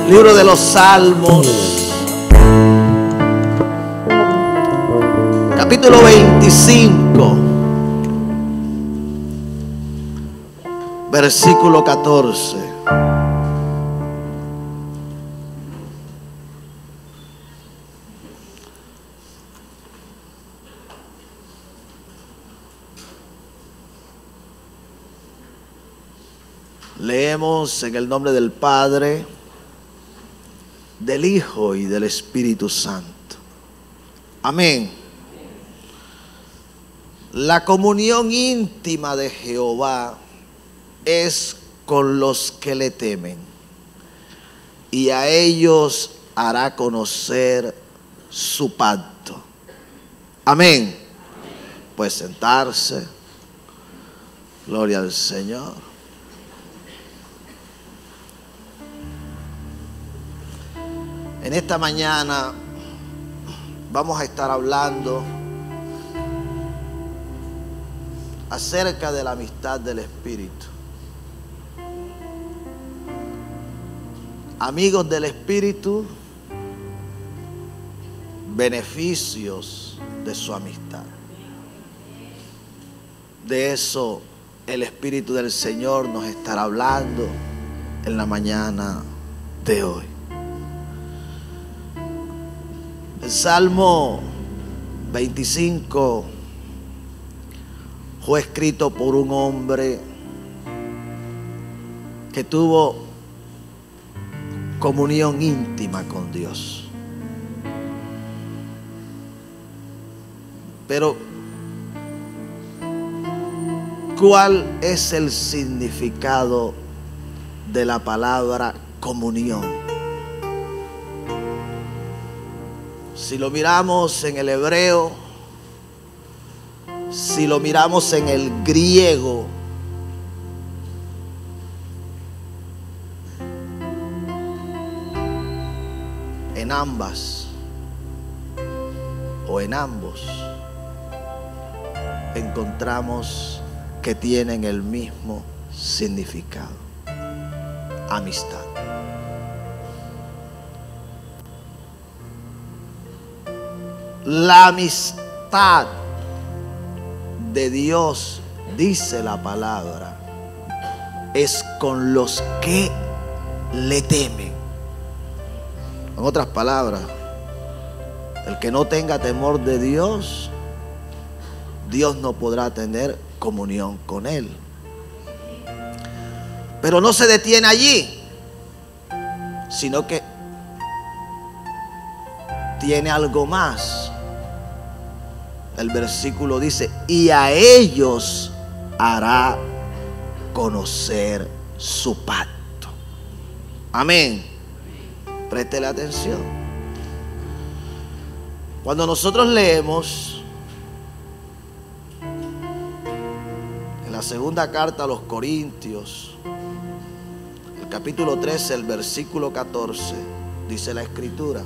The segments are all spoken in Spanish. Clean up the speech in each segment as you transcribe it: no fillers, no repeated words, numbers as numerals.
Libro de los Salmos, capítulo 25, versículo 14. Leemos en el nombre del Padre, del Hijo y del Espíritu Santo. Amén. La comunión íntima de Jehová es con los que le temen, y a ellos hará conocer su pacto. Amén. Pues sentarse. Gloria al Señor. En esta mañana vamos a estar hablando acerca de la amistad del Espíritu. Amigos del Espíritu, beneficios de su amistad. De eso el Espíritu del Señor nos estará hablando en la mañana de hoy. El Salmo 25 fue escrito por un hombre que tuvo comunión íntima con Dios. Pero, ¿cuál es el significado de la palabra comunión? Si lo miramos en el hebreo, si lo miramos en el griego, en ambas o en ambos, encontramos que tienen el mismo significado: amistad. La amistad de Dios, dice la palabra, es con los que le temen. En otras palabras, el que no tenga temor de Dios, Dios no podrá tener comunión con él. Pero no se detiene allí, sino que tiene algo más. El versículo dice: y a ellos hará conocer su pacto. Amén. Préstele atención. Cuando nosotros leemos en la segunda carta a los Corintios, el capítulo 13, el versículo 14, dice la Escritura: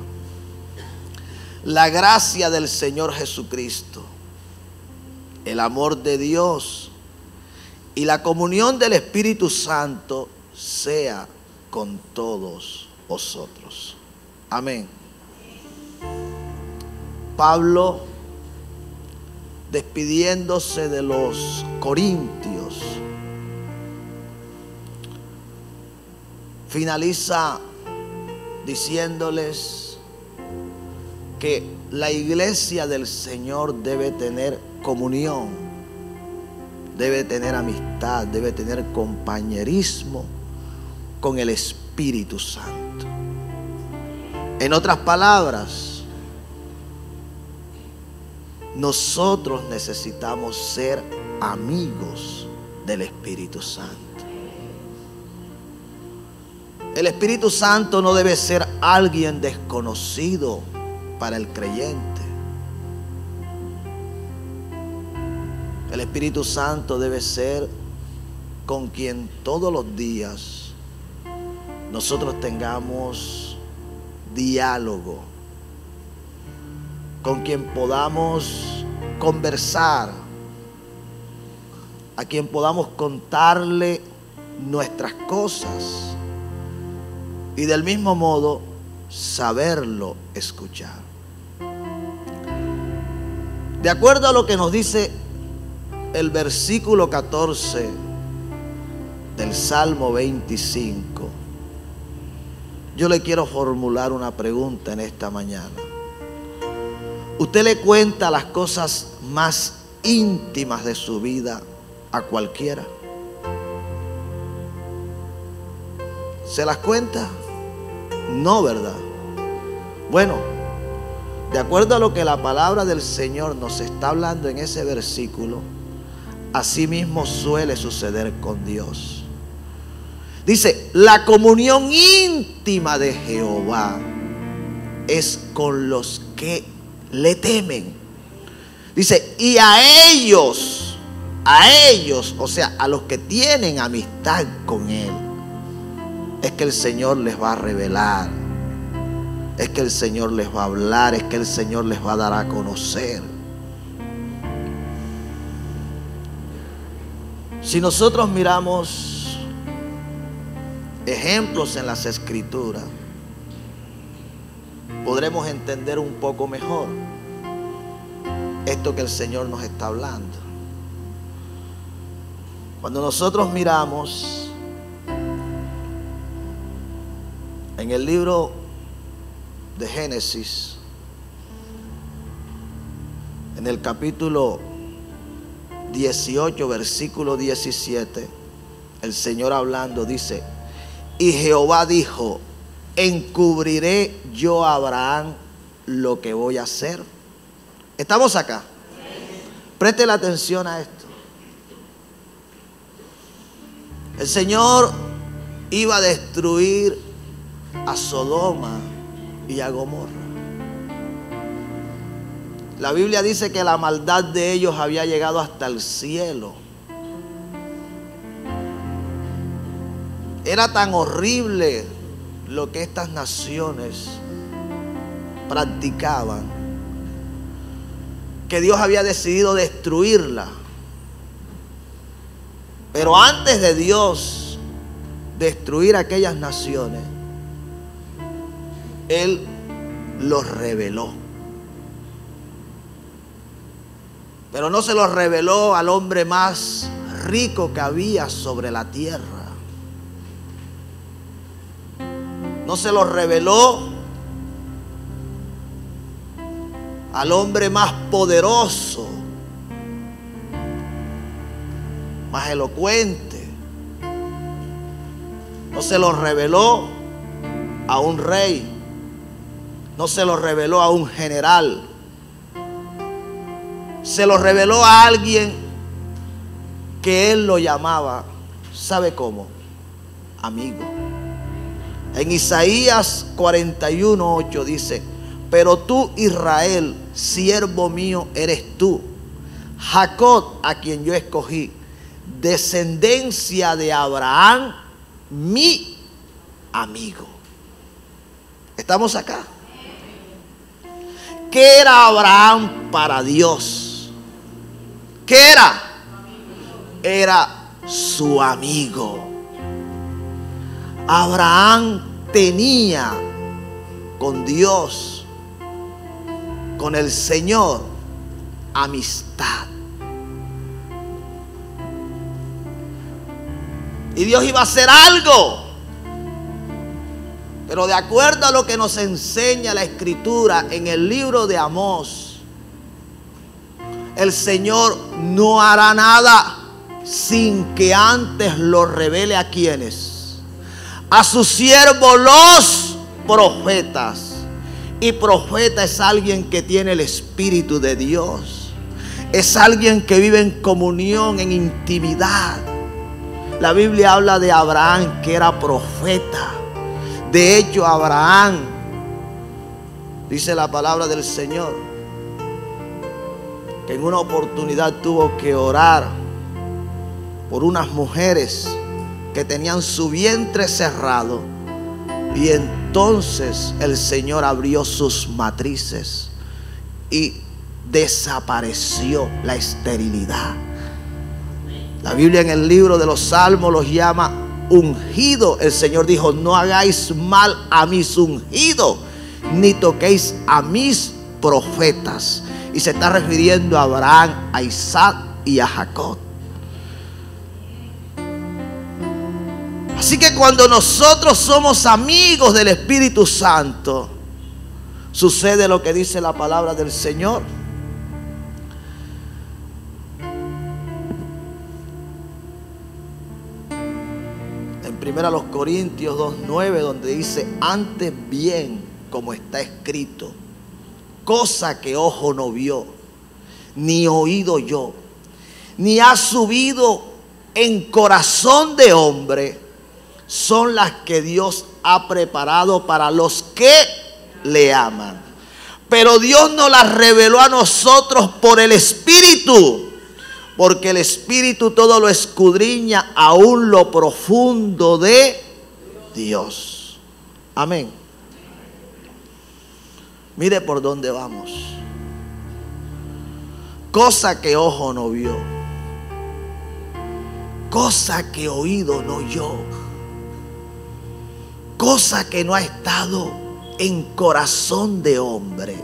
la gracia del Señor Jesucristo, el amor de Dios y la comunión del Espíritu Santo sea con todos vosotros. Amén. Pablo, despidiéndose de los corintios, finaliza diciéndoles que la iglesia del Señor debe tener comunión, debe tener amistad, debe tener compañerismo con el Espíritu Santo. En otras palabras, nosotros necesitamos ser amigos del Espíritu Santo. El Espíritu Santo no debe ser alguien desconocido para el creyente. El Espíritu Santo debe ser con quien todos los días nosotros tengamos diálogo, con quien podamos conversar, a quien podamos contarle nuestras cosas, y del mismo modo saberlo escuchar. De acuerdo a lo que nos dice el versículo 14 del Salmo 25, yo le quiero formular una pregunta en esta mañana. ¿Usted le cuenta las cosas más íntimas de su vida a cualquiera? ¿Se las cuenta? No, ¿verdad? Bueno, de acuerdo a lo que la palabra del Señor nos está hablando en ese versículo, así mismo suele suceder con Dios. Dice, la comunión íntima de Jehová es con los que le temen. Dice, y a ellos, o sea, a los que tienen amistad con Él, es que el Señor les va a revelar, es que el Señor les va a hablar, es que el Señor les va a dar a conocer. Si nosotros miramos ejemplos en las Escrituras, podremos entender un poco mejor esto que el Señor nos está hablando. Cuando nosotros miramos en el libro de Génesis, en el capítulo 18, versículo 17, el Señor hablando dice, y Jehová dijo, encubriré yo a Abraham lo que voy a hacer. ¿Estamos acá? Preste la atención a esto. El Señor iba a destruir a Sodoma y a Gomorra. La Biblia dice que la maldad de ellos había llegado hasta el cielo. Era tan horrible lo que estas naciones practicaban que Dios había decidido destruirla. Pero antes de Dios destruir aquellas naciones, Él los reveló. Pero no se los reveló al hombre más rico que había sobre la tierra. No se los reveló al hombre más poderoso, más elocuente. No se los reveló a un rey. No se los reveló a un general. Se los reveló a alguien que Él lo llamaba, ¿sabe cómo? Amigo. En Isaías 41:8 dice, pero tú, Israel, siervo mío eres tú, Jacob, a quien yo escogí, descendencia de Abraham, mi amigo. ¿Estamos acá? ¿Qué era Abraham para Dios? ¿Qué era? Era su amigo. Abraham tenía con Dios, con el Señor, amistad. Y Dios iba a hacer algo. Pero de acuerdo a lo que nos enseña la Escritura en el libro de Amós, el Señor no hará nada sin que antes lo revele a quienes. A sus siervos los profetas. Y profeta es alguien que tiene el Espíritu de Dios. Es alguien que vive en comunión, en intimidad. La Biblia habla de Abraham que era profeta. De hecho, Abraham, dice la palabra del Señor, que en una oportunidad tuvo que orar por unas mujeres que tenían su vientre cerrado, y entonces el Señor abrió sus matrices y desapareció la esterilidad. La Biblia en el libro de los Salmos los llama ungido. El Señor dijo: no hagáis mal a mis ungidos, ni toquéis a mis profetas. Y se está refiriendo a Abraham, a Isaac y a Jacob. Así que cuando nosotros somos amigos del Espíritu Santo, sucede lo que dice la palabra del Señor. En 1 Corintios 2:9, donde dice: antes bien, como está escrito, cosa que ojo no vio, ni oído yo, ni ha subido en corazón de hombre, son las que Dios ha preparado para los que le aman. Pero Dios nos las reveló a nosotros por el Espíritu, porque el Espíritu todo lo escudriña, aún lo profundo de Dios. Amén. Mire por dónde vamos. Cosa que ojo no vio, cosa que oído no oyó, cosa que no ha estado en corazón de hombre,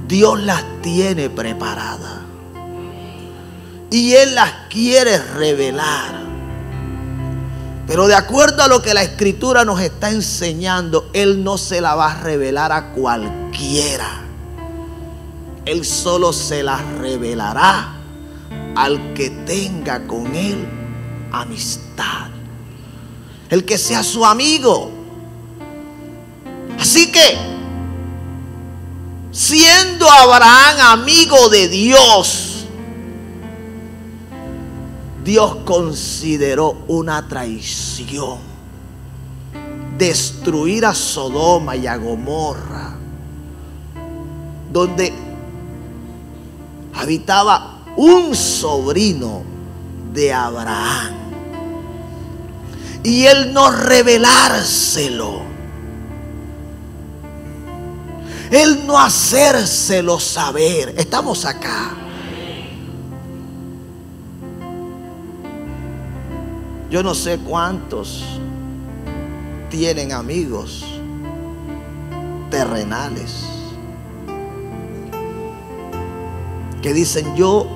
Dios las tiene preparadas y Él las quiere revelar. Pero de acuerdo a lo que la Escritura nos está enseñando, Él no se la va a revelar a cualquiera. Él solo se la revelará al que tenga con Él amistad, el que sea su amigo. Así que, siendo Abraham amigo de Dios, Dios consideró una traición destruir a Sodoma y a Gomorra, donde habitaba un sobrino de Abraham, y él no revelárselo, él no hacérselo saber. Estamos acá. Yo no sé cuántos tienen amigos terrenales que dicen: yo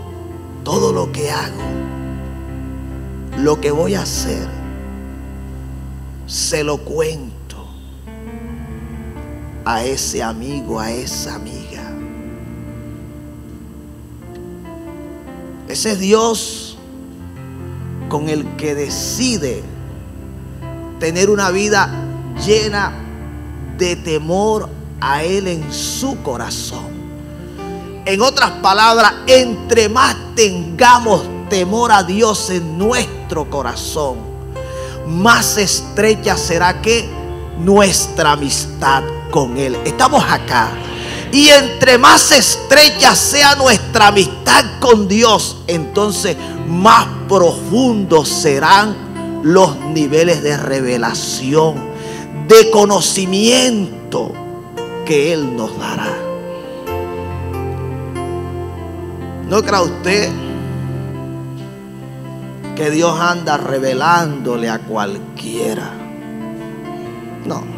todo lo que hago, lo que voy a hacer, se lo cuento a ese amigo, a esa amiga. Ese es Dios con el que decide tener una vida llena de temor a Él en su corazón. En otras palabras, entre más tengamos temor a Dios en nuestro corazón, más estrecha será que nuestra amistad con Él. Estamos acá. Y entre más estrecha sea nuestra amistad con Dios, entonces más profundos serán los niveles de revelación, de conocimiento que Él nos dará. ¿No cree usted que Dios anda revelándole a cualquiera? No.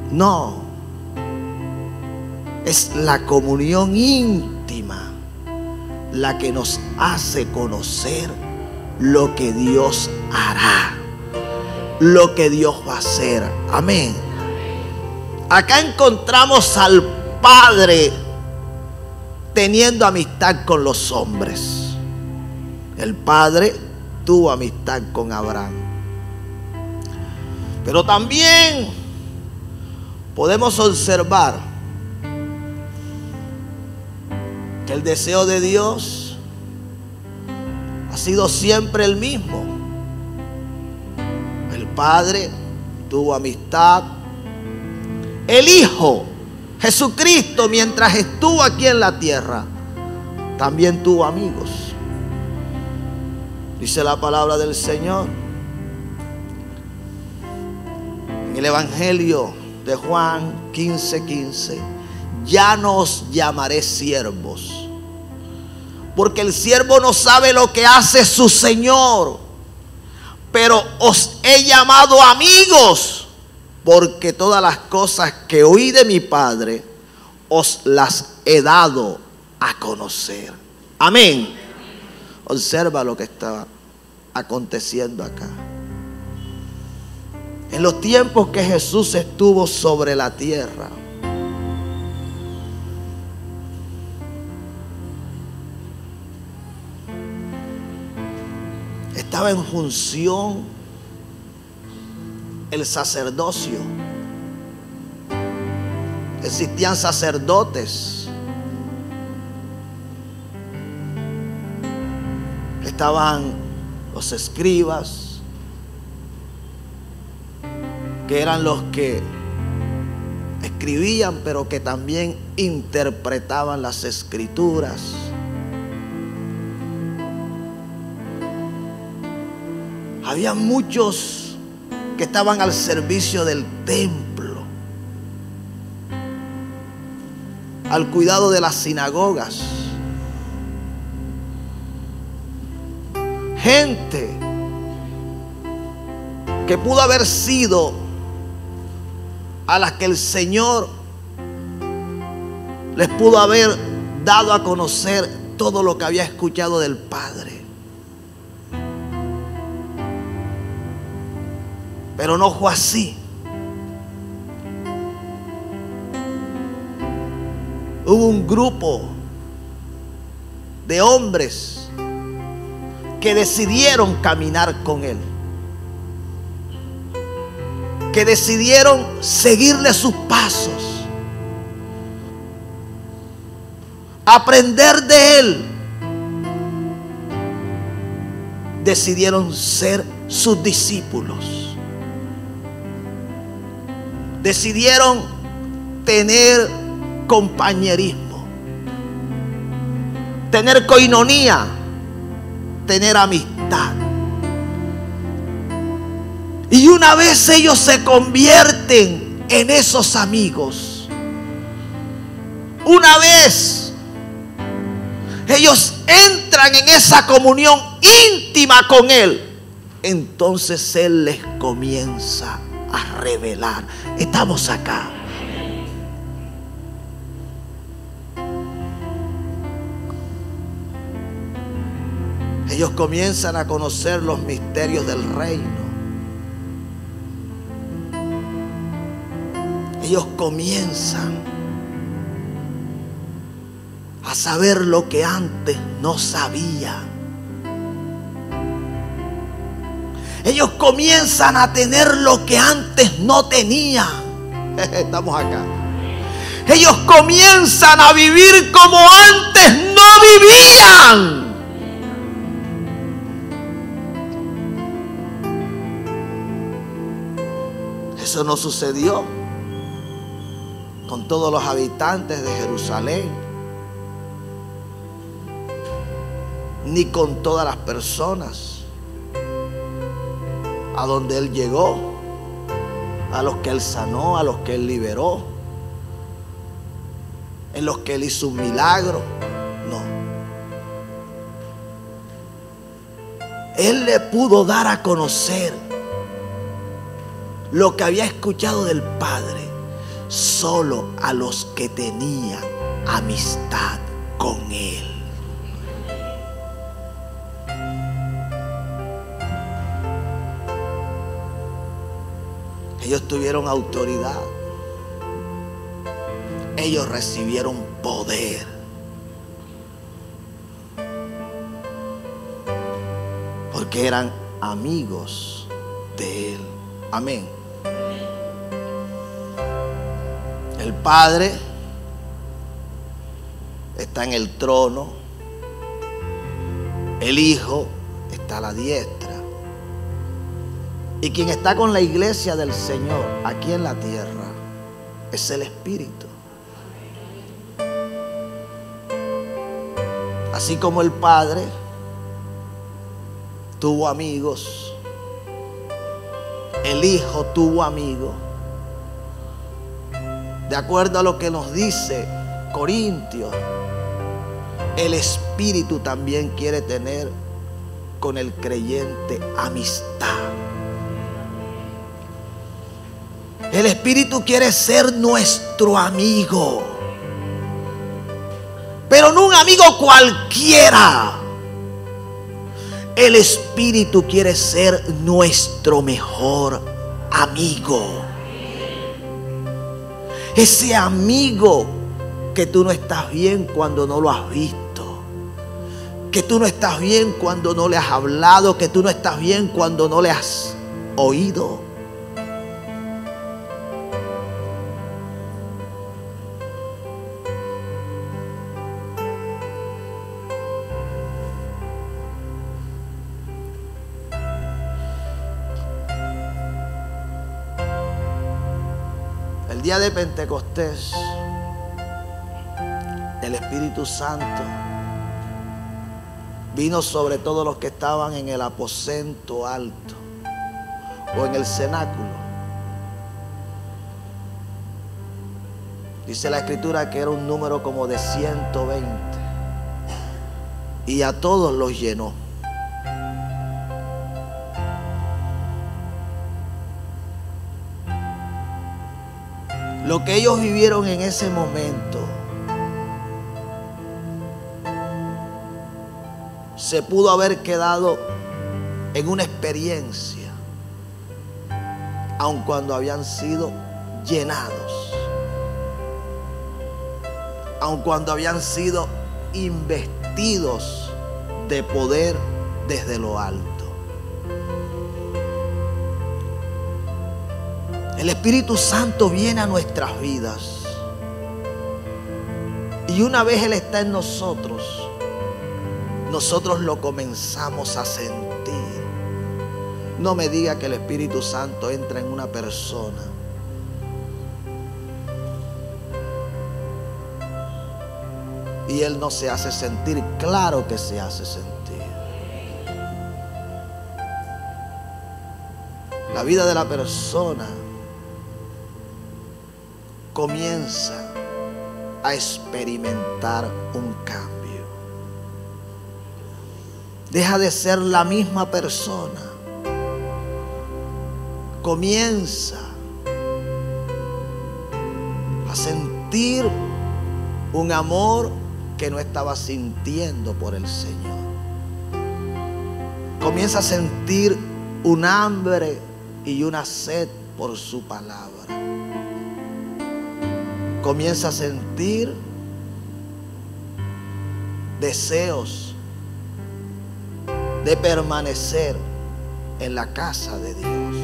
No. Es la comunión íntima la que nos hace conocer lo que Dios hará, lo que Dios va a hacer. Amén. Acá encontramos al Padre teniendo amistad con los hombres. El Padre tuvo amistad con Abraham. Pero también podemos observar que el deseo de Dios ha sido siempre el mismo. El Padre tuvo amistad. El Hijo, Jesucristo, mientras estuvo aquí en la tierra, también tuvo amigos. Dice la palabra del Señor en el Evangelio de Juan 15:15: ya no os llamaré siervos, porque el siervo no sabe lo que hace su Señor. Pero os he llamado amigos, porque todas las cosas que oí de mi Padre os las he dado a conocer. Amén. Observa lo que está aconteciendo acá. En los tiempos que Jesús estuvo sobre la tierra, estaba en función el sacerdocio. Existían sacerdotes. Estaban los escribas, que eran los que escribían, pero que también interpretaban las escrituras. Había muchos que estaban al servicio del templo, al cuidado de las sinagogas. Gente que pudo haber sido a las que el Señor les pudo haber dado a conocer todo lo que había escuchado del Padre. Pero no fue así. Hubo un grupo de hombres que decidieron caminar con Él, que decidieron seguirle sus pasos, aprender de Él. Decidieron ser sus discípulos. Decidieron tener compañerismo, tener coinonía, tener amistad. Y una vez ellos se convierten en esos amigos, una vez ellos entran en esa comunión íntima con Él, entonces Él les comienza a revelar. Estamos acá. Ellos comienzan a conocer los misterios del reino. Ellos comienzan a saber lo que antes no sabían. Ellos comienzan a tener lo que antes no tenían. Estamos acá. Ellos comienzan a vivir como antes no vivían. Eso no sucedió con todos los habitantes de Jerusalén, ni con todas las personas a donde Él llegó, a los que Él sanó, a los que Él liberó, en los que Él hizo un milagro. No. Él le pudo dar a conocer lo que había escuchado del Padre solo a los que tenían amistad con Él. Ellos tuvieron autoridad. Ellos recibieron poder. Porque eran amigos de Él. Amén. El Padre está en el trono. El Hijo está a la diestra. Y quien está con la iglesia del Señor aquí en la tierra es el Espíritu. Así como el Padre tuvo amigos, el Hijo tuvo amigos. De acuerdo a lo que nos dice Corintios, el Espíritu también quiere tener con el creyente amistad. El Espíritu quiere ser nuestro amigo, pero no un amigo cualquiera. El Espíritu quiere ser nuestro mejor amigo. Ese amigo que tú no estás bien cuando no lo has visto, que tú no estás bien cuando no le has hablado, que tú no estás bien cuando no le has oído. El día de Pentecostés, el Espíritu Santo vino sobre todos los que estaban en el aposento alto o en el cenáculo. Dice la Escritura que era un número como de 120 y a todos los llenó. Lo que ellos vivieron en ese momento se pudo haber quedado en una experiencia, aun cuando habían sido llenados, aun cuando habían sido investidos de poder desde lo alto. El Espíritu Santo viene a nuestras vidas y una vez Él está en nosotros, nosotros lo comenzamos a sentir. No me diga que el Espíritu Santo entra en una persona y Él no se hace sentir. Claro que se hace sentir. La vida de la persona comienza a experimentar un cambio. Deja de ser la misma persona. Comienza a sentir un amor que no estaba sintiendo por el Señor. Comienza a sentir un hambre y una sed por su palabra. Comienza a sentir deseos de permanecer en la casa de Dios.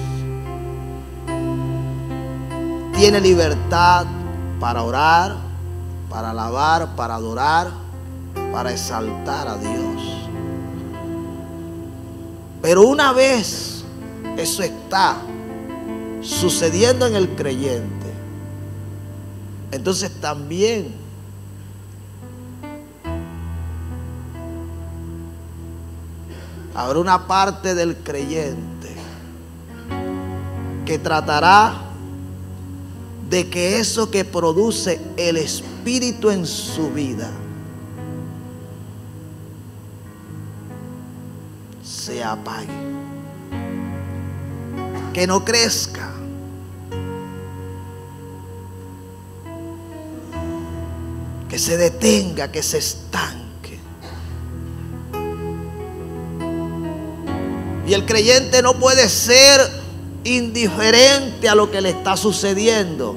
Tiene libertad para orar, para alabar, para adorar, para exaltar a Dios. Pero una vez eso está sucediendo en el creyente, entonces también habrá una parte del creyente que tratará de que eso que produce el Espíritu en su vida se apague, que no crezca, que se detenga, que se estanque. Y el creyente no puede ser indiferente a lo que le está sucediendo.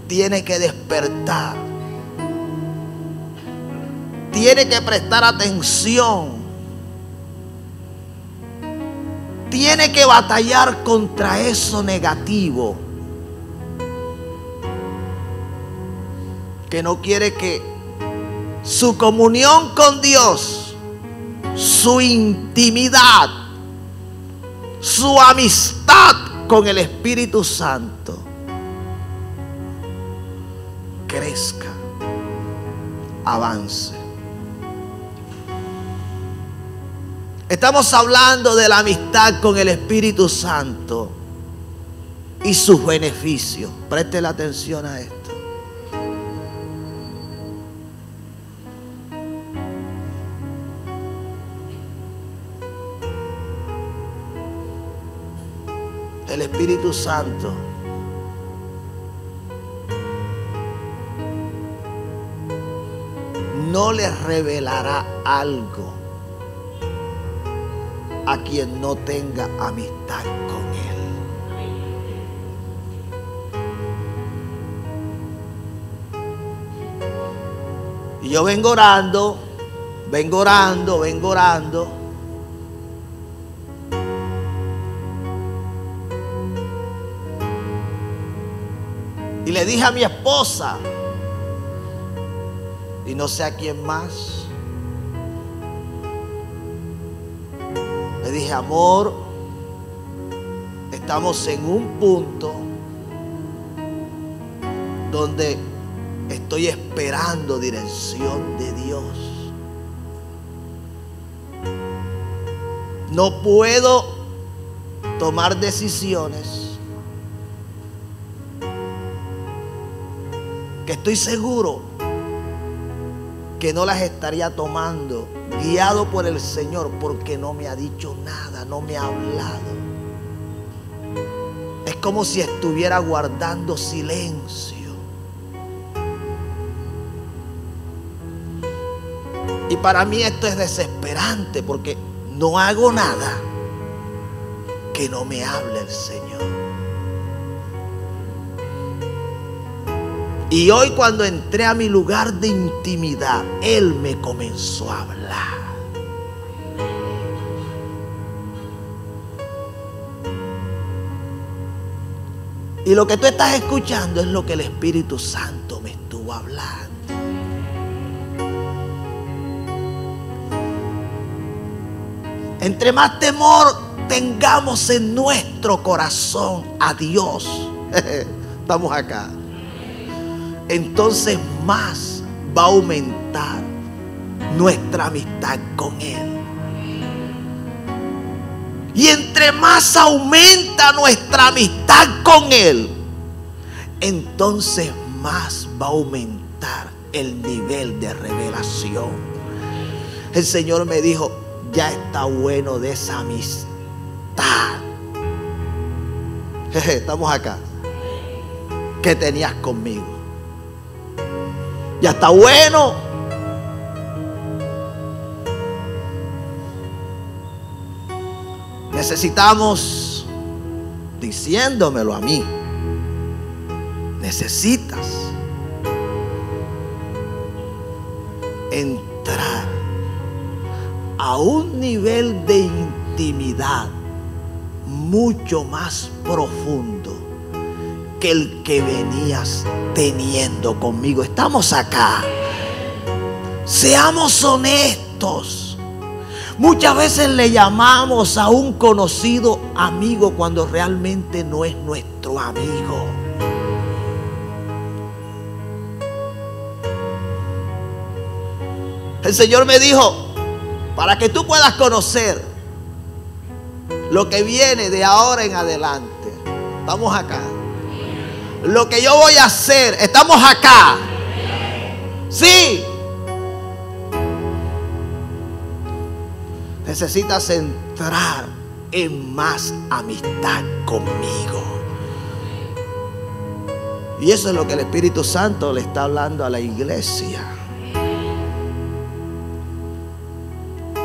Tiene que despertar. Tiene que prestar atención. Tiene que batallar contra eso negativo que no quiere que su comunión con Dios, su intimidad, su amistad con el Espíritu Santo crezca, avance. Estamos hablando de la amistad con el Espíritu Santo y sus beneficios. Preste la atención a esto. el Espíritu Santo no le revelará algo a quien no tenga amistad con Él. Y yo vengo orando. Y le dije a mi esposa, y no sé a quién más, le dije, amor, estamos en un punto donde estoy esperando dirección de Dios. No puedo tomar decisiones que estoy seguro que no las estaría tomando guiado por el Señor, porque no me ha dicho nada, no me ha hablado. Es como si estuviera guardando silencio. Y para mí esto es desesperante, porque no hago nada que no me hable el Señor. Y hoy, cuando entré a mi lugar de intimidad, Él me comenzó a hablar. Y lo que tú estás escuchando es lo que el Espíritu Santo me estuvo hablando. Entre más temor tengamos en nuestro corazón a Dios, estamos acá, entonces más va a aumentar nuestra amistad con Él. Y entre más aumenta nuestra amistad con Él, entonces más va a aumentar el nivel de revelación. El Señor me dijo, ya está bueno de esa amistad. Estamos acá. Que tenías conmigo. Ya está bueno. Necesitamos, diciéndomelo a mí, necesitas entrar a un nivel de intimidad mucho más profundo que el que venías teniendo conmigo. Estamos acá. Seamos honestos. Muchas veces le llamamos a un conocido amigo cuando realmente no es nuestro amigo. El Señor me dijo, para que tú puedas conocer lo que viene de ahora en adelante, estamos acá. Lo que yo voy a hacer, estamos acá. Sí. Necesitas entrar en más amistad conmigo. Y eso es lo que el Espíritu Santo le está hablando a la iglesia.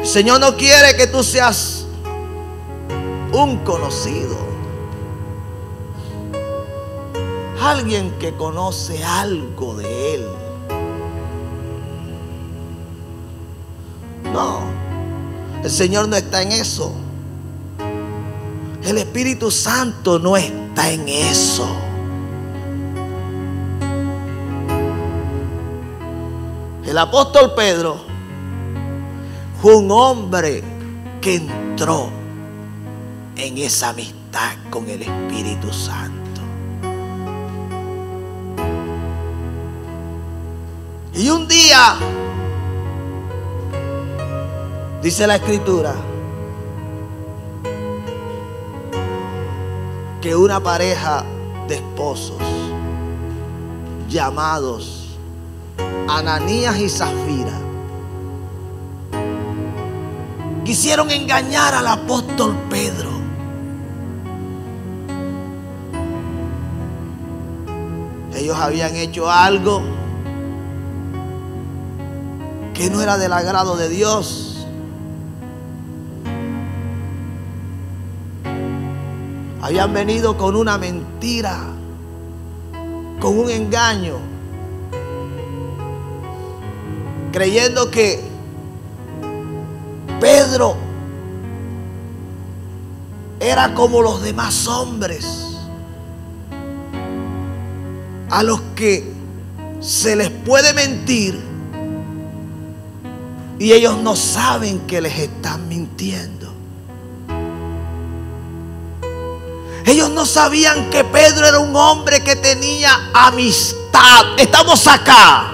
El Señor no quiere que tú seas un conocido, alguien que conoce algo de Él. No, el Señor no está en eso. El Espíritu Santo no está en eso. El apóstol Pedro fue un hombre que entró en esa amistad con el Espíritu Santo. Y un día, dice la Escritura, que una pareja de esposos llamados Ananías y Zafira quisieron engañar al apóstol Pedro. Ellos habían hecho algo que no era del agrado de Dios. Habían venido con una mentira, con un engaño, creyendo que Pedro era como los demás hombres a los que se les puede mentir y ellos no saben que les están mintiendo. Ellos no sabían que Pedro era un hombre que tenía amistad. Estamos acá.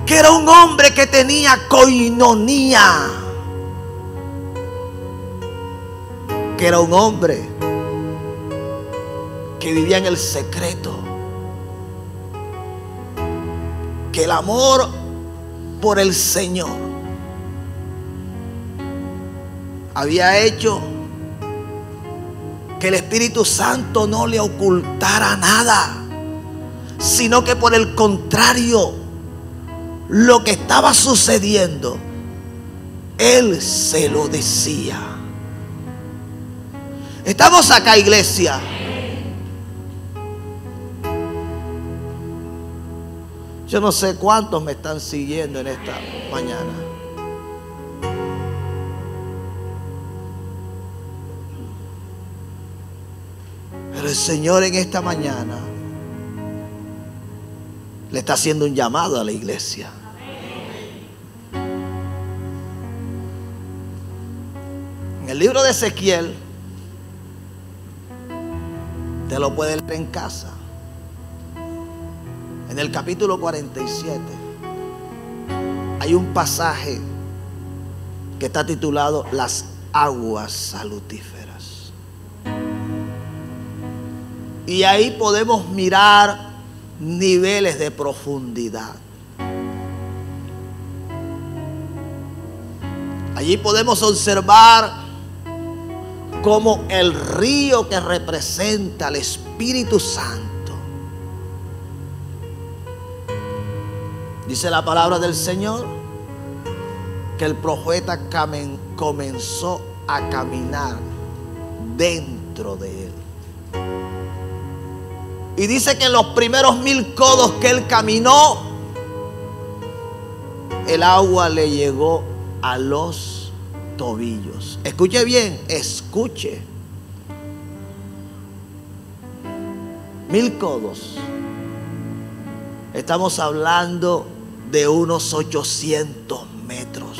Que era un hombre que tenía coinonía. Que era un hombre que vivía en el secreto. Que el amor por el Señor había hecho que el Espíritu Santo no le ocultara nada, sino que por el contrario, lo que estaba sucediendo, Él se lo decía. Estamos acá, iglesia. Yo no sé cuántos me están siguiendo en esta mañana. Pero el Señor en esta mañana le está haciendo un llamado a la iglesia. En el libro de Ezequiel, te lo puedes leer en casa. En el capítulo 47 hay un pasaje que está titulado Las aguas salutíferas. Y ahí podemos mirar niveles de profundidad. Allí podemos observar cómo el río que representa al Espíritu Santo, dice la palabra del Señor, que el profeta comenzó a caminar dentro de él. Y dice que en los primeros 1000 codos que él caminó, el agua le llegó a los tobillos. Escuche bien, escuche. 1000 codos. Estamos hablando de unos 800 metros.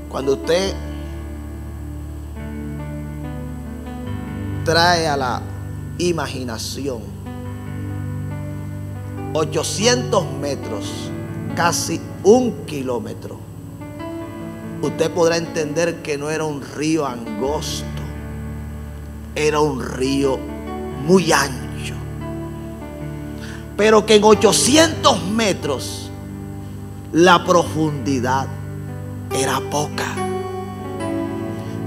Cuando usted trae a la imaginación 800 metros, casi 1 kilómetro, usted podrá entender que no era un río angosto, era un río muy ancho, pero que en 800 metros la profundidad era poca.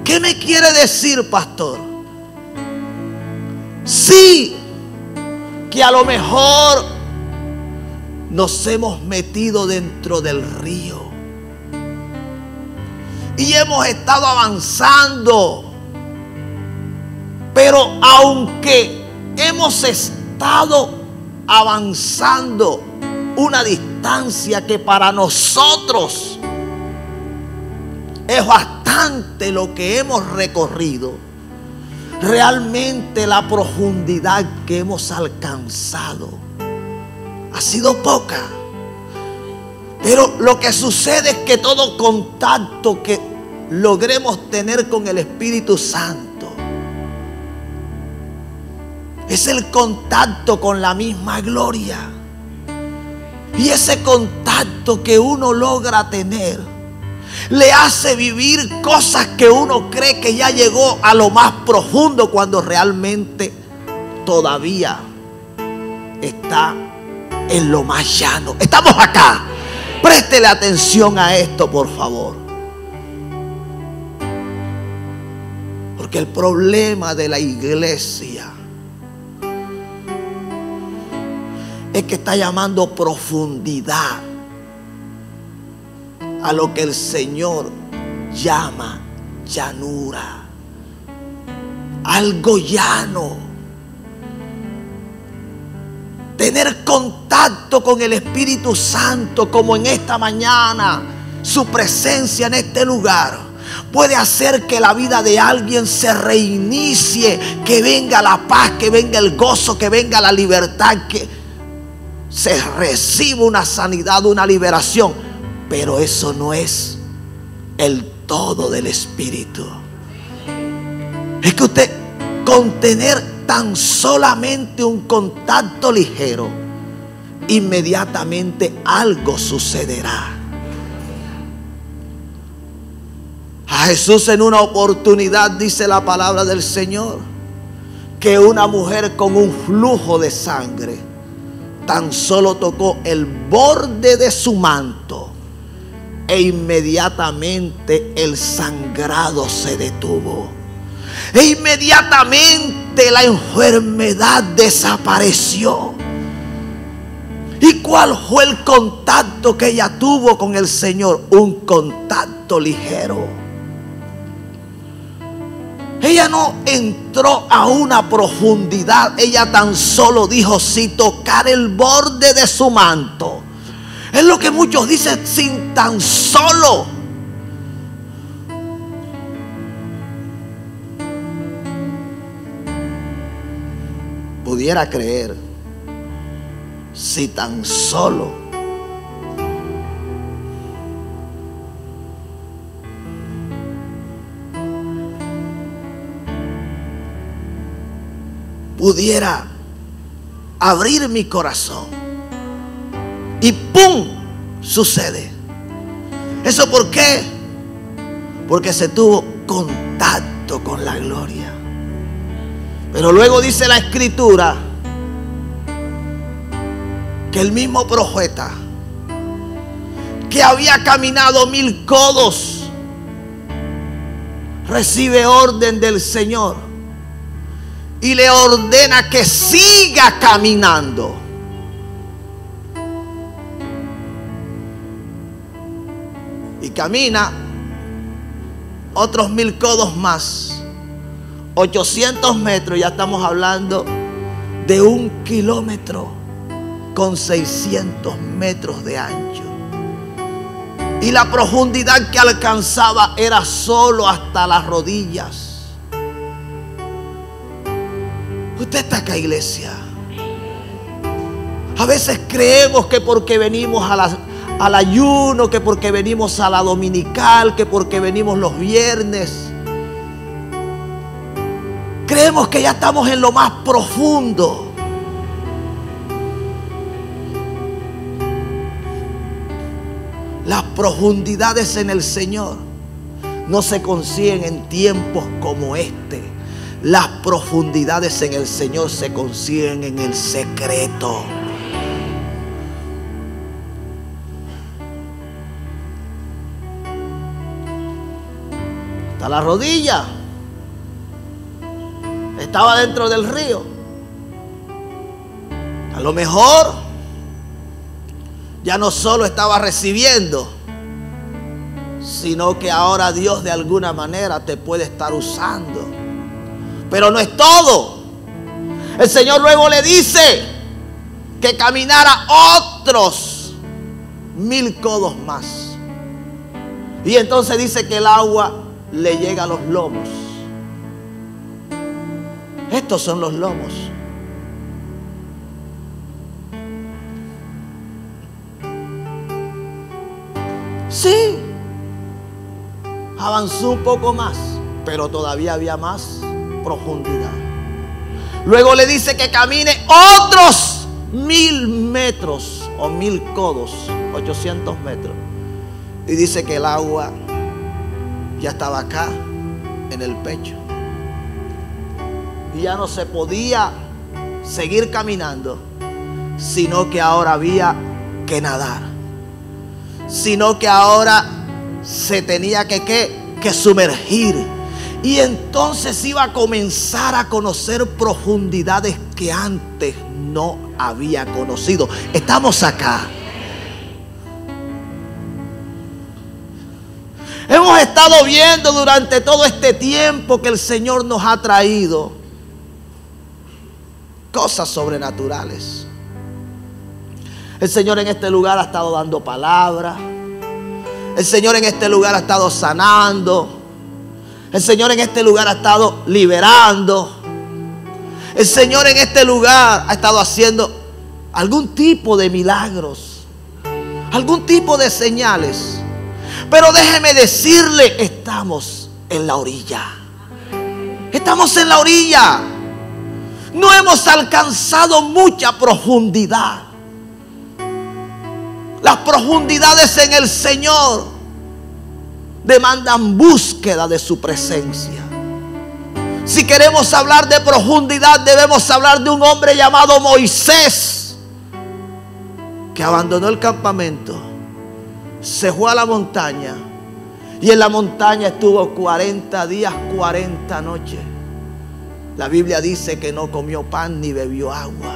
¿Qué me quiere decir, pastor? Sí, que a lo mejor nos hemos metido dentro del río y hemos estado avanzando, pero aunque hemos estado avanzando una distancia que para nosotros es bastante lo que hemos recorrido, realmente la profundidad que hemos alcanzado ha sido poca. Pero lo que sucede es que todo contacto que logremos tener con el Espíritu Santo es el contacto con la misma gloria. Y ese contacto que uno logra tener le hace vivir cosas que uno cree que ya llegó a lo más profundo, cuando realmente todavía está en lo más llano. Estamos acá. Préstele atención a esto, por favor. Porque el problema de la iglesia es que está llamando profundidad a lo que el Señor llama llanura. Algo llano. Tener contacto con el Espíritu Santo como en esta mañana. Su presencia en este lugar puede hacer que la vida de alguien se reinicie. Que venga la paz, que venga el gozo, que venga la libertad, que se reciba una sanidad, una liberación. Pero eso no es el todo del Espíritu. Es que usted, con tener tan solamente un contacto ligero, inmediatamente algo sucederá. A Jesús en una oportunidad, dice la palabra del Señor, que una mujer con un flujo de sangre tan solo tocó el borde de su manto e inmediatamente el sangrado se detuvo. E inmediatamente la enfermedad desapareció. ¿Y cuál fue el contacto que ella tuvo con el Señor? Un contacto ligero. Ella no entró a una profundidad. Ella tan solo dijo: si tocar el borde de su manto. Es lo que muchos dicen: sin tan solo. Pudiera creer, si tan solo pudiera abrir mi corazón y ¡pum! Sucede. ¿Eso por qué? Porque se tuvo contacto con la gloria. Pero luego dice la Escritura que el mismo profeta, que había caminado 1000 codos, recibe orden del Señor y le ordena que siga caminando. Y camina otros 1000 codos más. 800 metros, ya estamos hablando de 1 kilómetro con 600 metros de ancho. Y la profundidad que alcanzaba era solo hasta las rodillas. Usted está acá, iglesia. A veces creemos que porque venimos al ayuno, que porque venimos a la dominical, que porque venimos los viernes, creemos que ya estamos en lo más profundo. Las profundidades en el Señor no se consiguen en tiempos como este. Las profundidades en el Señor se consiguen en el secreto. Hasta la rodilla. Estaba dentro del río. A lo mejor ya no solo estaba recibiendo, sino que ahora Dios de alguna manera te puede estar usando. Pero no es todo. El Señor luego le dice que caminara otros 1000 codos más. Y entonces dice que el agua le llega a los lomos. Estos son los lomos. Sí, avanzó un poco más, pero todavía había más profundidad. Luego le dice que camine otros 1000 metros o 1000 codos, 800 metros. Y dice que el agua ya estaba acá en el pecho. Y ya no se podía seguir caminando, sino que ahora había que nadar. Sino que ahora se tenía que sumergir. Y entonces iba a comenzar a conocer profundidades que antes no había conocido. Estamos acá. Hemos estado viendo durante todo este tiempo que el Señor nos ha traído cosas sobrenaturales. El Señor en este lugar ha estado dando palabra. El Señor en este lugar ha estado sanando. El Señor en este lugar ha estado liberando. El Señor en este lugar ha estado haciendo algún tipo de milagros, algún tipo de señales. Pero déjeme decirle, estamos en la orilla. Estamos en la orilla. No hemos alcanzado mucha profundidad. Las profundidades en el Señor demandan búsqueda de su presencia. Si queremos hablar de profundidad, debemos hablar de un hombre llamado Moisés, que abandonó el campamento, se fue a la montaña, y en la montaña estuvo 40 días, 40 noches. La Biblia dice que no comió pan ni bebió agua.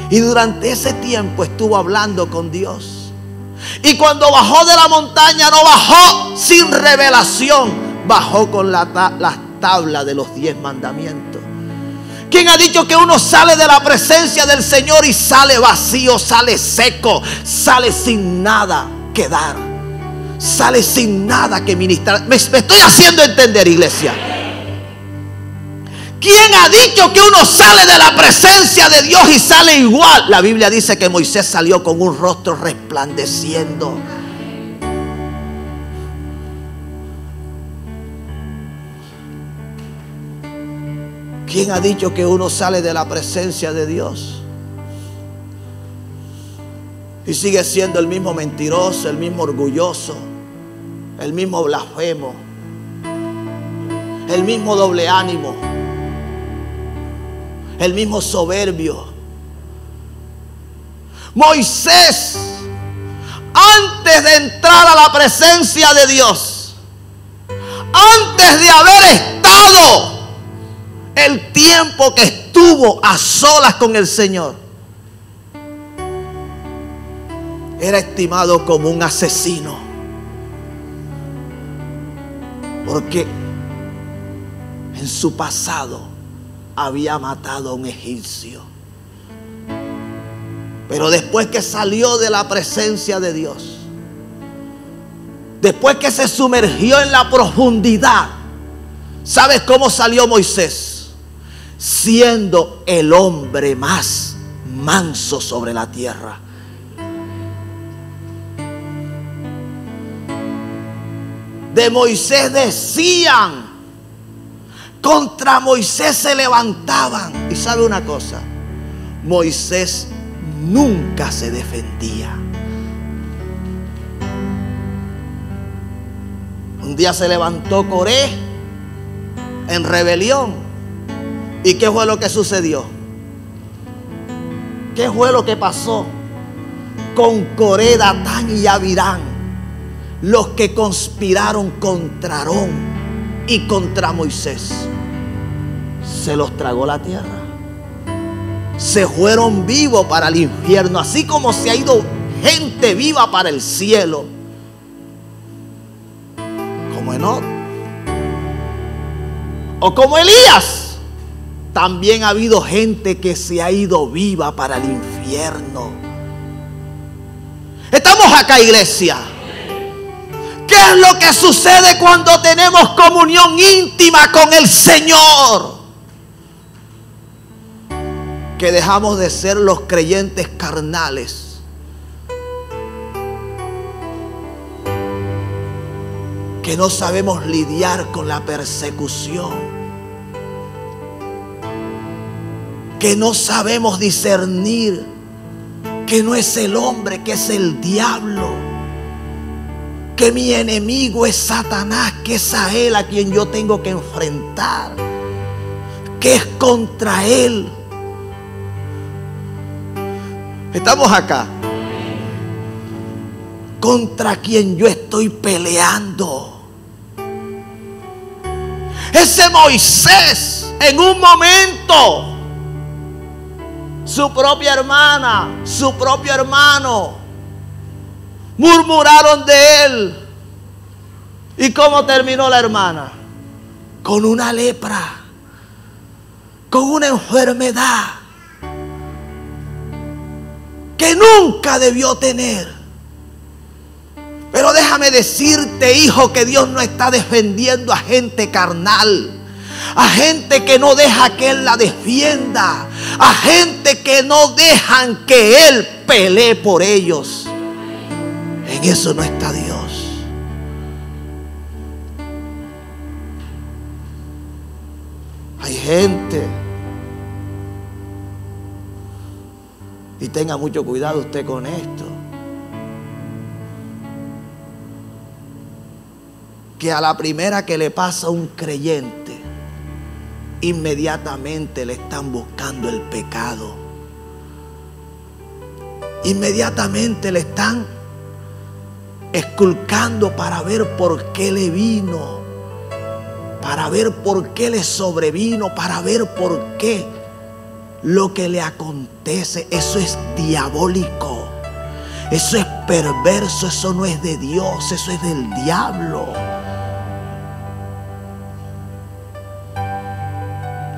Y durante ese tiempo estuvo hablando con Dios. Y cuando bajó de la montaña, no bajó sin revelación, bajó con las tablas de los 10 mandamientos. ¿Quién ha dicho que uno sale de la presencia del Señor y sale vacío, sale seco, sale sin nada que dar, sale sin nada que ministrar? Me estoy haciendo entender, iglesia. ¿Quién ha dicho que uno sale de la presencia de Dios y sale igual? La Biblia dice que Moisés salió con un rostro resplandeciendo. ¿Quién ha dicho que uno sale de la presencia de Dios y sigue siendo el mismo mentiroso, el mismo orgulloso, el mismo blasfemo, el mismo doble ánimo, el mismo soberbio? Moisés, antes de entrar a la presencia de Dios, antes de haber estado el tiempo que estuvo a solas con el Señor, era estimado como un asesino, porque en su pasado había matado a un egipcio. Pero después que salió de la presencia de Dios, después que se sumergió en la profundidad, ¿sabes cómo salió Moisés? Siendo el hombre más manso sobre la tierra. De Moisés decían, contra Moisés se levantaban. Y sabe una cosa, Moisés nunca se defendía. Un día se levantó Coré en rebelión. ¿Y qué fue lo que sucedió? ¿Qué fue lo que pasó con Coré, Datán y Abirán? Los que conspiraron contra Aarón y contra Moisés. Se los tragó la tierra. Se fueron vivos para el infierno, así como se ha ido gente viva para el cielo, como Enoc o como Elías. También ha habido gente que se ha ido viva para el infierno. Estamos acá, iglesia. ¿Qué es lo que sucede cuando tenemos comunión íntima con el Señor? Que dejamos de ser los creyentes carnales, que no sabemos lidiar con la persecución, que no sabemos discernir que no es el hombre, que es el diablo, que mi enemigo es Satanás, que es a él a quien yo tengo que enfrentar, que es contra él. Estamos acá. Contra quien yo estoy peleando Ese Moisés, en un momento, su propia hermana, su propio hermano, murmuraron de él. ¿Y cómo terminó la hermana? Con una lepra, con una enfermedad que nunca debió tener. Pero déjame decirte, hijo, que Dios no está defendiendo a gente carnal, a gente que no deja que Él la defienda, a gente que no dejan que Él pelee por ellos. En eso no está Dios. Hay gente, y tenga mucho cuidado usted con esto, que a la primera que le pasa a un creyente, inmediatamente le están buscando el pecado. Inmediatamente le están esculcando para ver por qué le vino, para ver por qué le sobrevino, para ver por qué lo que le acontece. Eso es diabólico, eso es perverso, eso no es de Dios, eso es del diablo.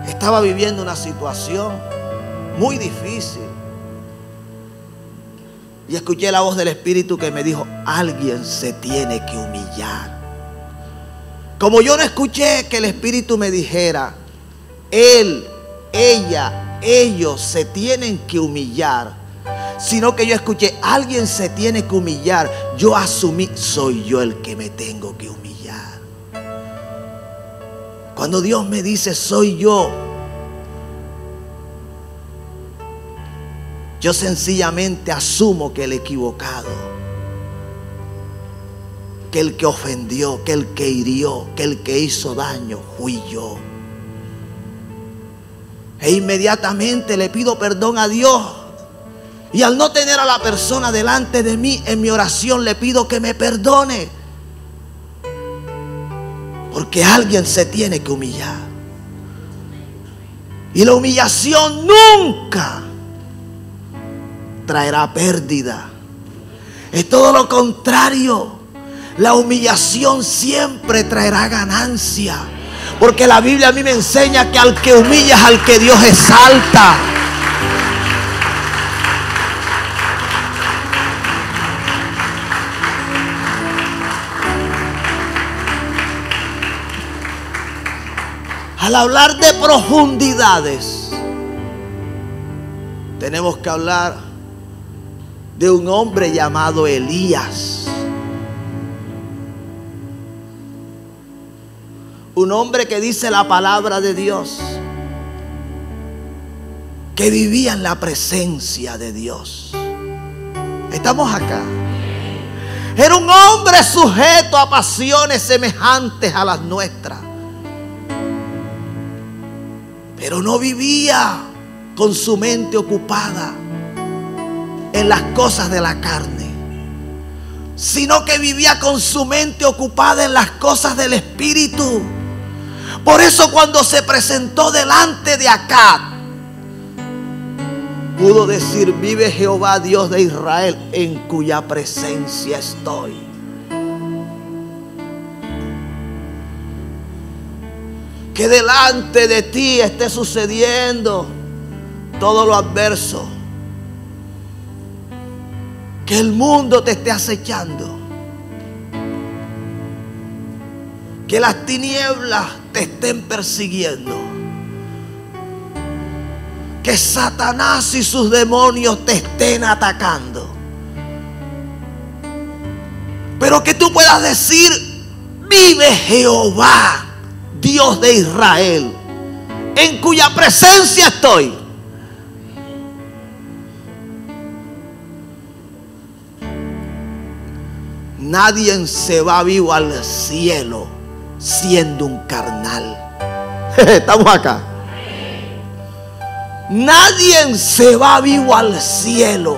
Estaba viviendo una situación muy difícil y escuché la voz del Espíritu que me dijo: alguien se tiene que humillar. Como yo no escuché que el Espíritu me dijera: él, ella, ellos se tienen que humillar, sino que yo escuché: alguien se tiene que humillar, yo asumí: soy yo el que me tengo que humillar. Cuando Dios me dice soy yo sencillamente asumo que el equivocado, que el que ofendió, que el que hirió, que el que hizo daño fui yo. E inmediatamente le pido perdón a Dios. Y al no tener a la persona delante de mí, en mi oración le pido que me perdone. Porque alguien se tiene que humillar. Y la humillación nunca traerá pérdida. Es todo lo contrario. La humillación siempre traerá ganancia. Porque la Biblia a mí me enseña que al que humilla es al que Dios exalta. Al hablar de profundidades, tenemos que hablar de un hombre llamado Elías. Un hombre que dice la palabra de Dios, que vivía en la presencia de Dios. Estamos acá. Era un hombre sujeto a pasiones semejantes a las nuestras, pero no vivía con su mente ocupada en las cosas de la carne, sino que vivía con su mente ocupada en las cosas del Espíritu. Por eso cuando se presentó delante de Acab, pudo decir: vive Jehová Dios de Israel, en cuya presencia estoy. Que delante de ti esté sucediendo todo lo adverso, que el mundo te esté acechando, que las tinieblas te estén persiguiendo, que Satanás y sus demonios te estén atacando, pero que tú puedas decir: vive Jehová Dios de Israel, en cuya presencia estoy. Nadie se va vivo al cielo siendo un carnal. Estamos acá. Nadie se va vivo al cielo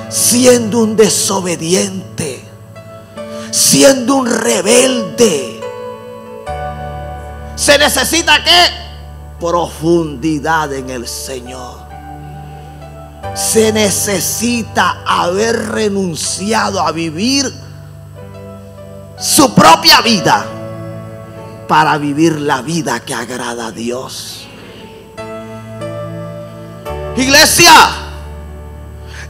siendo un desobediente, siendo un rebelde, Se necesita ¿qué? Profundidad en el Señor. Se necesita haber renunciado a vivir su propia vida para vivir la vida que agrada a Dios. Iglesia,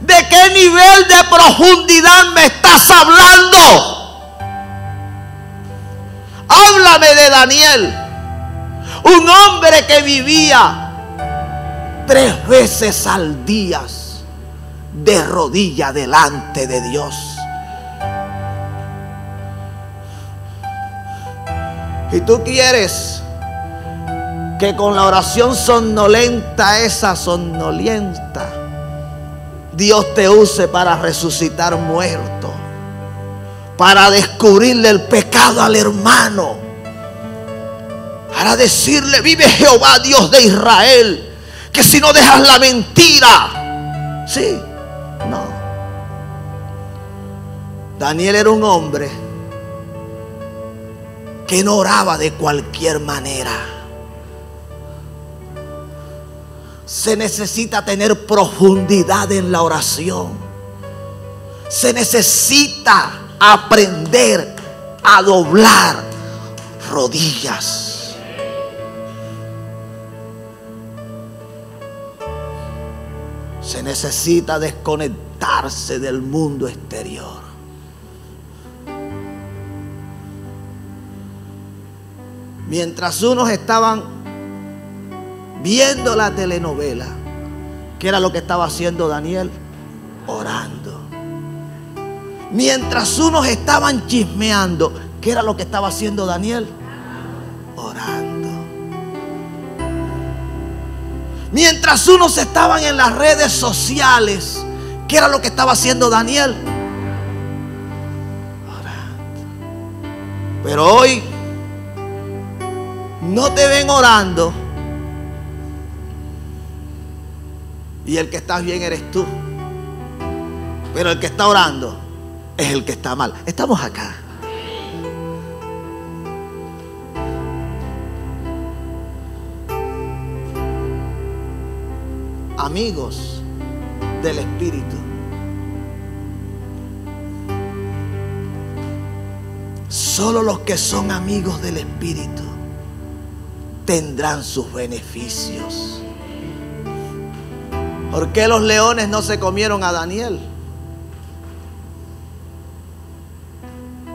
¿de qué nivel de profundidad me estás hablando? Háblame de Daniel, un hombre que vivía 3 veces al día de rodillas delante de Dios. Y tú quieres que con la oración somnolenta, esa somnolienta, Dios te use para resucitar muertos, para descubrirle el pecado al hermano, para decirle: vive Jehová Dios de Israel, que si no dejas la mentira. Sí, no. Daniel era un hombre que no oraba de cualquier manera. Se necesita tener profundidad en la oración. Se necesita aprender a doblar rodillas. Se necesita desconectarse del mundo exterior. Mientras unos estaban viendo la telenovela, ¿qué era lo que estaba haciendo Daniel? Orando. Mientras unos estaban chismeando, ¿qué era lo que estaba haciendo Daniel? Orando. Mientras unos estaban en las redes sociales, ¿qué era lo que estaba haciendo Daniel? Orando. Pero hoy no te ven orando, y el que está bien eres tú, pero el que está orando es el que está mal. Estamos acá. Amigos del Espíritu. Solo los que son amigos del Espíritu tendrán sus beneficios. ¿Por qué los leones no se comieron a Daniel?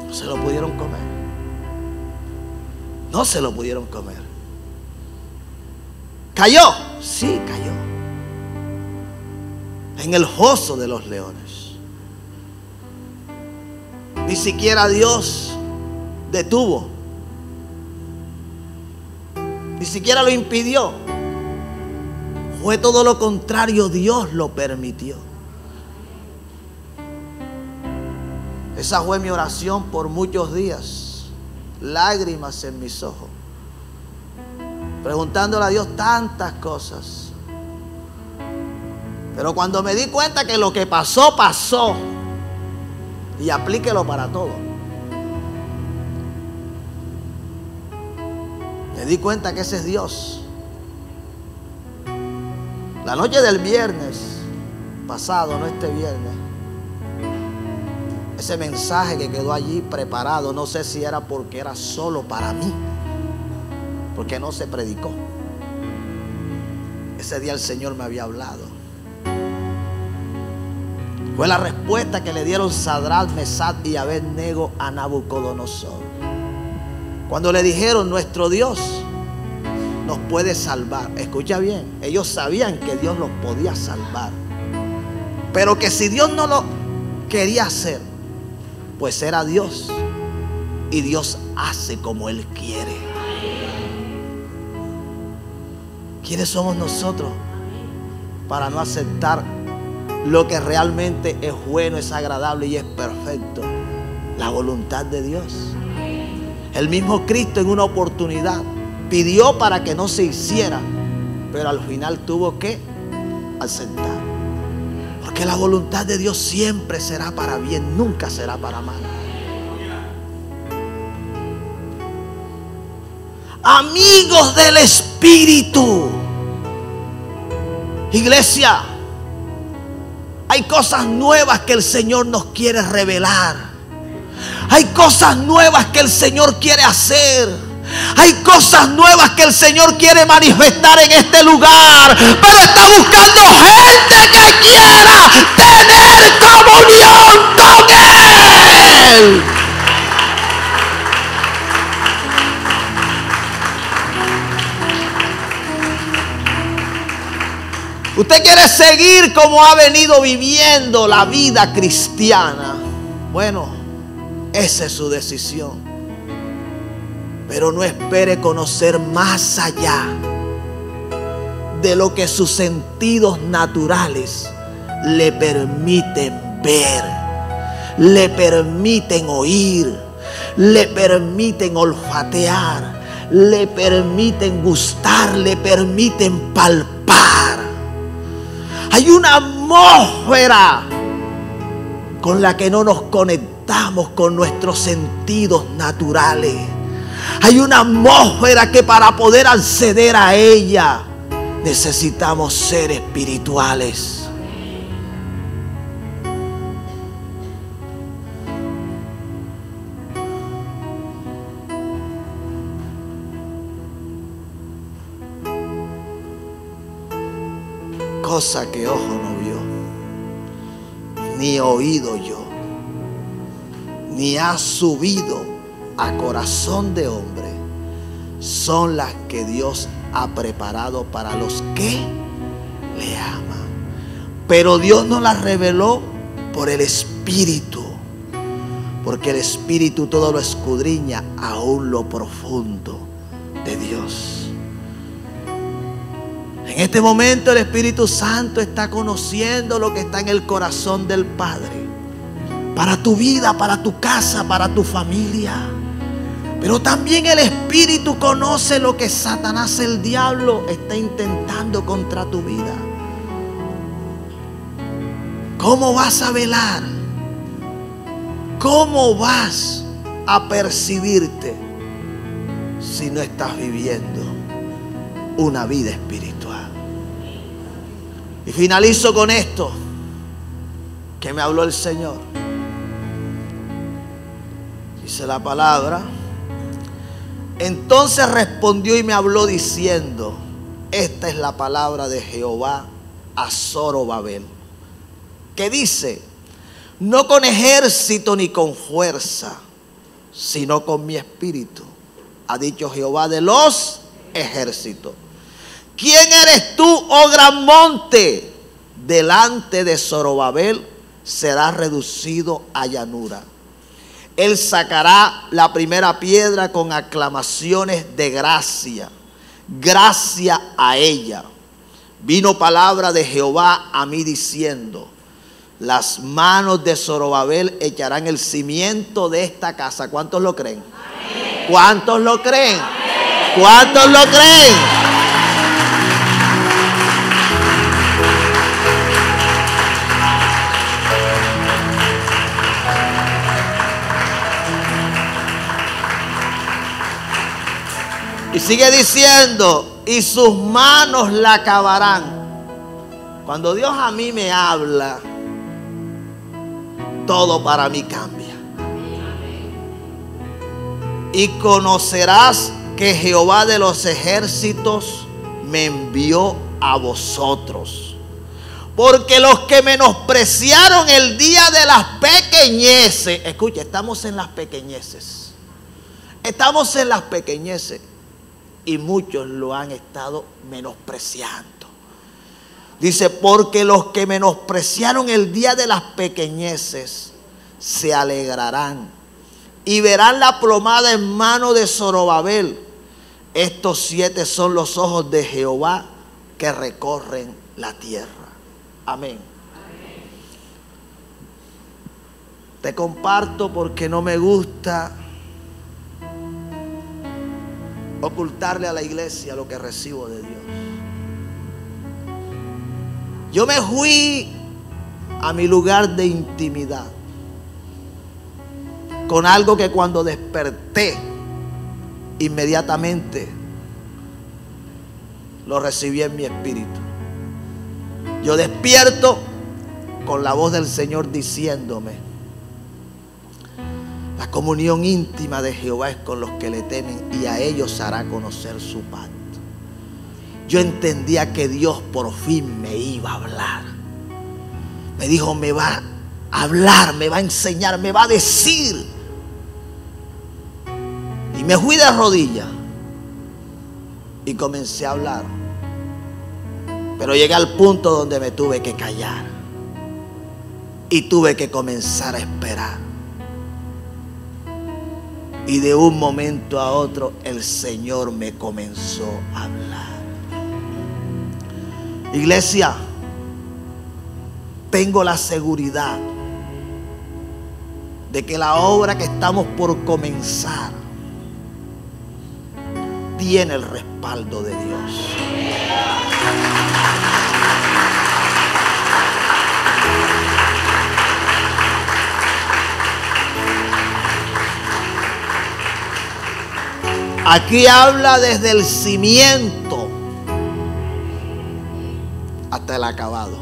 No se lo pudieron comer. No se lo pudieron comer. ¿Cayó? Sí, cayó. En el foso de los leones. Ni siquiera Dios detuvo. Ni siquiera lo impidió. Fue todo lo contrario, Dios lo permitió. Esa fue mi oración por muchos días. Lágrimas en mis ojos. Preguntándole a Dios tantas cosas. Pero cuando me di cuenta que lo que pasó, pasó. Y aplíquelo para todo. Me di cuenta que ese es Dios. La noche del viernes pasado, no este viernes, ese mensaje que quedó allí preparado, no sé si era porque era solo para mí, porque no se predicó. Ese día el Señor me había hablado. Fue la respuesta que le dieron Sadrach, Mesach y Abednego a Nabucodonosor. Cuando le dijeron: nuestro Dios nos puede salvar. Escucha bien, ellos sabían que Dios los podía salvar, pero que si Dios no lo quería hacer, pues era Dios, y Dios hace como Él quiere. ¿Quiénes somos nosotros para no aceptar lo que realmente es bueno, es agradable y es perfecto? La voluntad de Dios. El mismo Cristo en una oportunidad pidió para que no se hiciera, pero al final tuvo que aceptar. Porque la voluntad de Dios siempre será para bien, nunca será para mal. amigos del Espíritu. Iglesia, hay cosas nuevas que el Señor nos quiere revelar. Hay cosas nuevas que el Señor quiere hacer. Hay cosas nuevas que el Señor quiere manifestar en este lugar. Pero está buscando gente que quiera tener comunión con Él. Usted quiere seguir como ha venido viviendo la vida cristiana. Bueno, esa es su decisión. Pero no espere conocer más allá de lo que sus sentidos naturales le permiten ver, le permiten oír, le permiten olfatear, le permiten gustar, le permiten palpar. Hay una atmósfera con la que no nos conectamos con nuestros sentidos naturales. Hay una atmósfera que para poder acceder a ella necesitamos ser espirituales. Cosa que ojo no vio, ni oído yo, ni ha subido a corazón de hombre, son las que Dios ha preparado para los que le aman. Pero Dios nos las reveló por el Espíritu, porque el Espíritu todo lo escudriña, aún lo profundo de Dios. En este momento el Espíritu Santo está conociendo lo que está en el corazón del Padre, para tu vida, para tu casa, para tu familia. Pero también el Espíritu conoce lo que Satanás, el diablo, está intentando contra tu vida. ¿Cómo vas a velar? ¿Cómo vas a percibirte si no estás viviendo una vida espiritual? Y finalizo con esto que me habló el Señor. Dice la palabra: entonces respondió y me habló diciendo: esta es la palabra de Jehová a Zorobabel, que dice: no con ejército ni con fuerza, sino con mi espíritu, ha dicho Jehová de los ejércitos. ¿Quién eres tú, oh gran monte? Delante de Zorobabel será reducido a llanura. Él sacará la primera piedra con aclamaciones de gracia. Gracia a ella. Vino palabra de Jehová a mí diciendo: las manos de Zorobabel echarán el cimiento de esta casa. ¿Cuántos lo creen? Amén. ¿Cuántos lo creen? Amén. ¿Cuántos lo creen? Y sigue diciendo: y sus manos la acabarán. Cuando Dios a mí me habla, todo para mí cambia. Y conocerás que Jehová de los ejércitos me envió a vosotros. Porque los que menospreciaron el día de las pequeñeces, escucha, estamos en las pequeñeces. Estamos en las pequeñeces. Y muchos lo han estado menospreciando. Dice: porque los que menospreciaron el día de las pequeñeces se alegrarán y verán la plomada en mano de Zorobabel. Estos 7 son los ojos de Jehová que recorren la tierra. Amén. Te comparto porque no me gusta ocultarle a la iglesia lo que recibo de Dios. Yo me fui a mi lugar de intimidad con algo que cuando desperté inmediatamente lo recibí en mi espíritu. Yo despierto con la voz del Señor diciéndome: la comunión íntima de Jehová es con los que le temen, y a ellos hará conocer su pacto. Yo entendía que Dios por fin me iba a hablar. Me dijo: me va a hablar, me va a enseñar, me va a decir. Y me fui de rodillas y comencé a hablar. Pero llegué al punto donde me tuve que callar y tuve que comenzar a esperar. Y de un momento a otro el Señor me comenzó a hablar. Iglesia, tengo la seguridad de que la obra que estamos por comenzar tiene el respaldo de Dios. Aquí habla desde el cimiento hasta el acabado.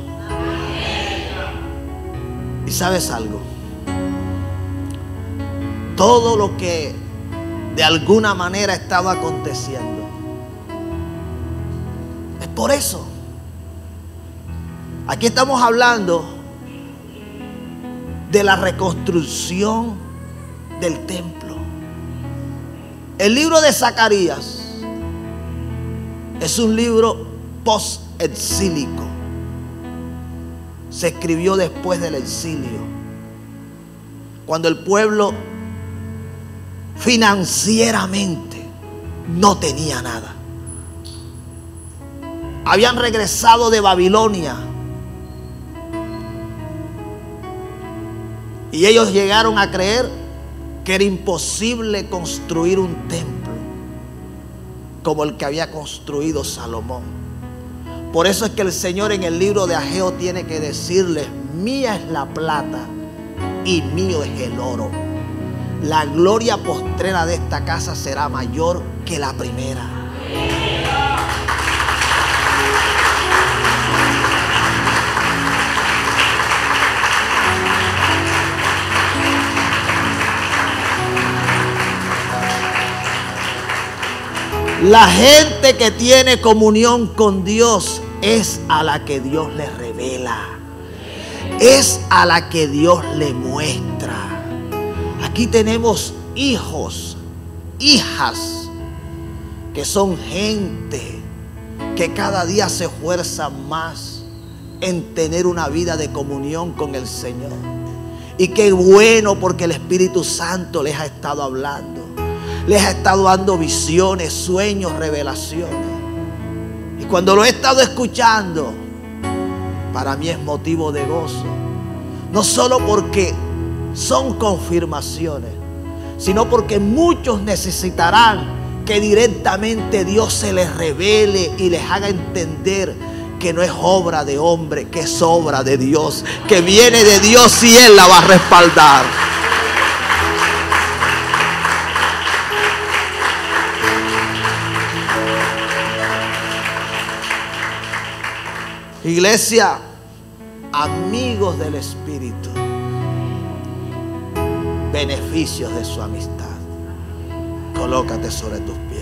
¿Y sabes algo? Todo lo que de alguna manera estaba aconteciendo es por eso. Aquí estamos hablando de la reconstrucción del templo. El libro de Zacarías es un libro post-exílico. Se escribió después del exilio, cuando el pueblo financieramente no tenía nada. Habían regresado de Babilonia y ellos llegaron a creer que era imposible construir un templo como el que había construido Salomón. Por eso es que el Señor en el libro de Ageo tiene que decirles: mía es la plata y mío es el oro. La gloria postrera de esta casa será mayor que la primera. La gente que tiene comunión con Dios es a la que Dios le revela, es a la que Dios le muestra. Aquí tenemos hijos, hijas, que son gente que cada día se esfuerzan más en tener una vida de comunión con el Señor. Y qué bueno, porque el Espíritu Santo les ha estado hablando. Les ha estado dando visiones, sueños, revelaciones. Y cuando lo he estado escuchando, para mí es motivo de gozo. No solo porque son confirmaciones, sino porque muchos necesitarán que directamente Dios se les revele y les haga entender que no es obra de hombre, que es obra de Dios, que viene de Dios y Él la va a respaldar. Iglesia, amigos del Espíritu, beneficios de su amistad. Colócate sobre tus pies.